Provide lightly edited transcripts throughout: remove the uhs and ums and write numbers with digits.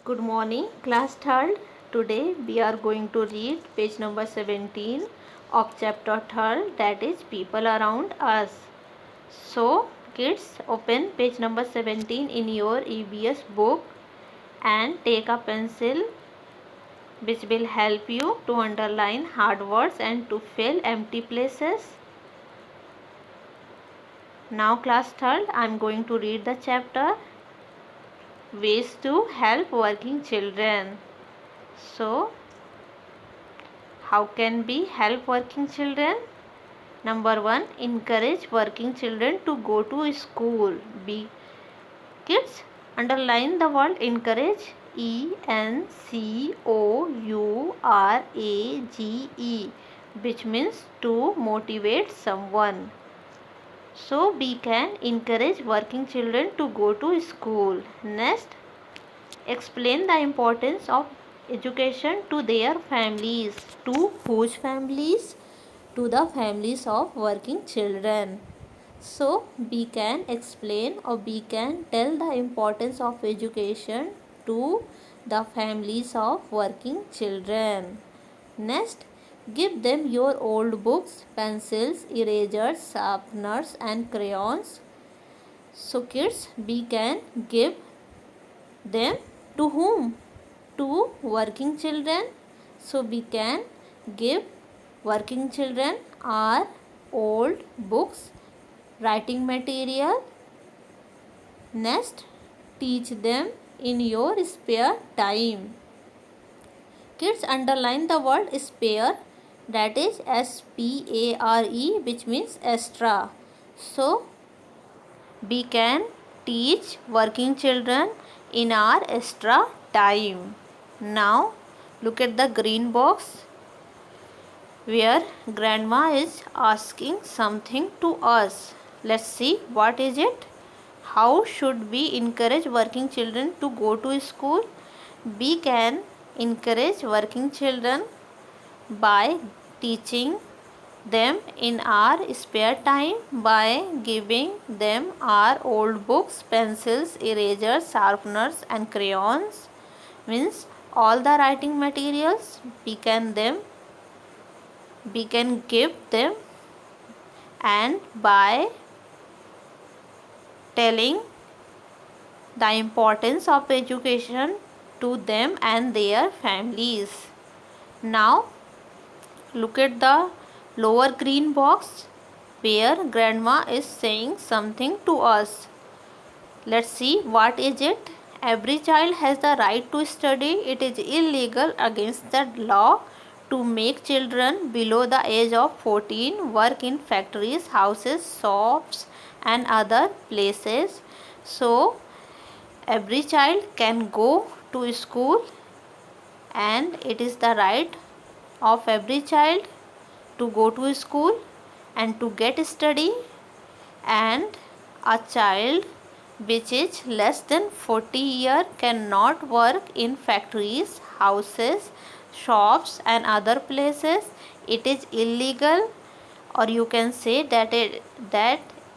Good morning, class third. Today we are going to read page number 17 of chapter third, that is people around us. So kids, open page number 17 in your EBS book and take a pencil which will help you to underline hard words and to fill empty places. Now class third, I am going to read the chapter ways to help working children. So how can we help working children? Number 1, encourage working children to go to school. B. Kids, underline the word encourage. ENCOURAGE, which means to motivate someone. So we can encourage working children to go to school. Next, explain the importance of education to their families. To whose families? To the families of working children. So we can explain or we can tell the importance of education to the families of working children. Next, give them your old books, pencils, erasers, sharpeners and crayons. So kids, we can give them to whom? To working children. So we can give working children our old books, writing material. Next, teach them in your spare time. Kids, underline the word spare, that is SPARE, which means extra. So we can teach working children in our extra time. Now look at the green box where grandma is asking something to us. Let's see what is it. How should we encourage working children to go to school? We can encourage working children by teaching them in our spare time, by giving them our old books, pencils, erasers, sharpeners and crayons, means all the writing materials we can give them, and by telling the importance of education to them and their families. Now look at the lower green box where grandma is saying something to us. Let's see what is it. Every child has the right to study. It is illegal against the law to make children below the age of 14 work in factories, houses, shops and other places. So every child can go to school and it is the right of every child to go to school and to get study, and a child which is less than 40 years cannot work in factories, houses, shops and other places. It is illegal, or you can say that it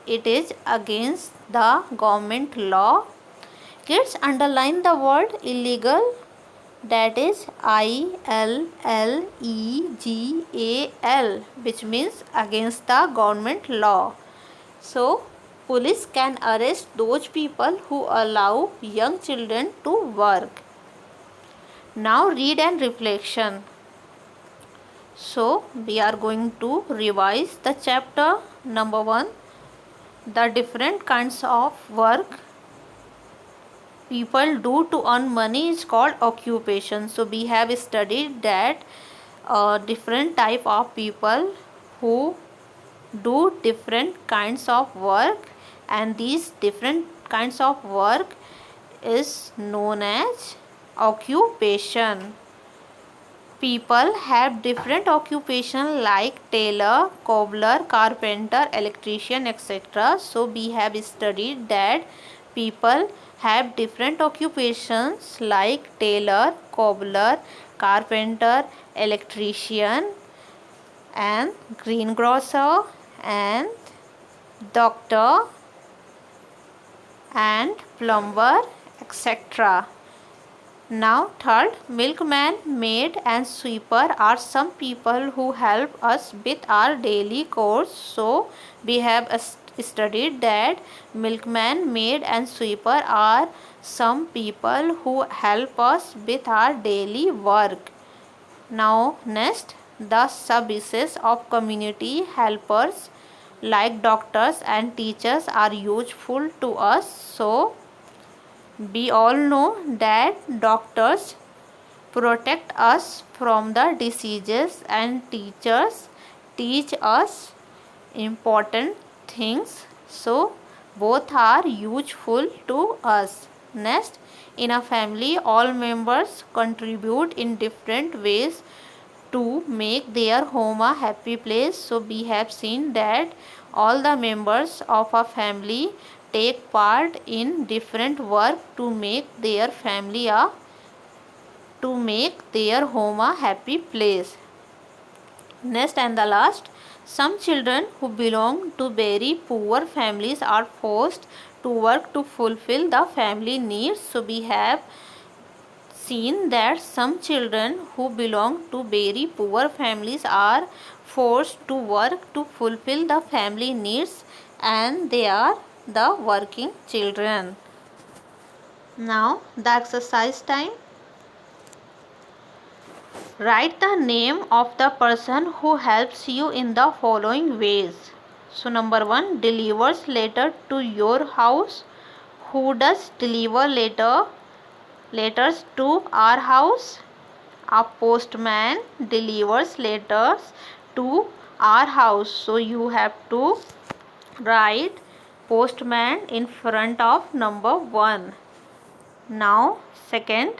is against the government law. Kids, underline the word illegal, that is ILLEGAL, which means against the government law. So police can arrest those people who allow young children to work. Now read and reflection. So we are going to revise the chapter. Number 1, the different kinds of work people do to earn money is called occupation. So we have studied that different type of people who do different kinds of work, and these different kinds of work is known as occupation. People have different occupation like tailor, cobbler, carpenter, electrician, etc. So we have studied that people have different occupations like tailor, cobbler, carpenter, electrician and greengrocer and doctor and plumber, etc. Now third, milkman, maid and sweeper are some people who help us with our daily chores. So we have studied that milkman, maid and sweeper are some people who help us with our daily work. Now next, the services of community helpers like doctors and teachers are useful to us. So we all know that doctors protect us from the diseases and teachers teach us important things. So both are useful to us. Next, in a family, all members contribute in different ways to make their home a happy place. So we have seen that all the members of a family take part in different work to make their home a happy place. Next and the last, some children who belong to very poor families are forced to work to fulfill the family needs. So we have seen that some children who belong to very poor families are forced to work to fulfill the family needs, and they are the working children. Now the exercise time. Write the name of the person who helps you in the following ways. So number 1, delivers letter to your house. Who does deliver letters to our house? A postman delivers letters to our house. So you have to write postman in front of number 1. Now second,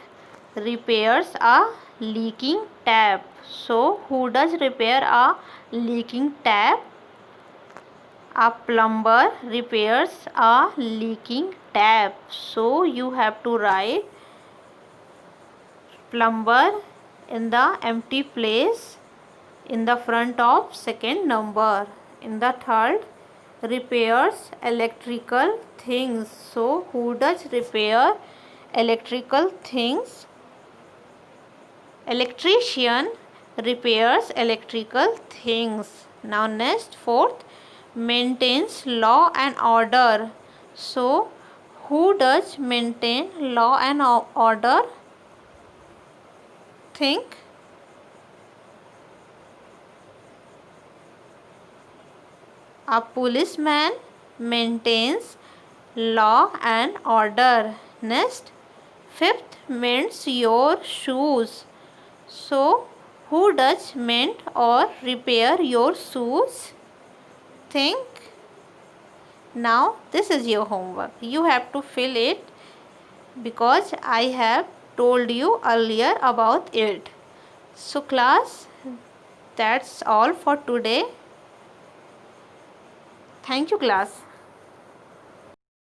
repairs a leaking tap. So who does repair a leaking tap? A plumber repairs a leaking tap. So you have to write plumber in the empty place in the front of second number. In the third, repairs electrical things. So who does repair electrical things? Electrician repairs electrical things. Now next, fourth, maintains law and order. So who does maintain law and order? Think. A policeman maintains law and order. Next, fifth, mends your shoes. So who does mend or repair your shoes? Think. Now this is your homework. You have to fill it because I have told you earlier about it. So class, that's all for today. Thank you class.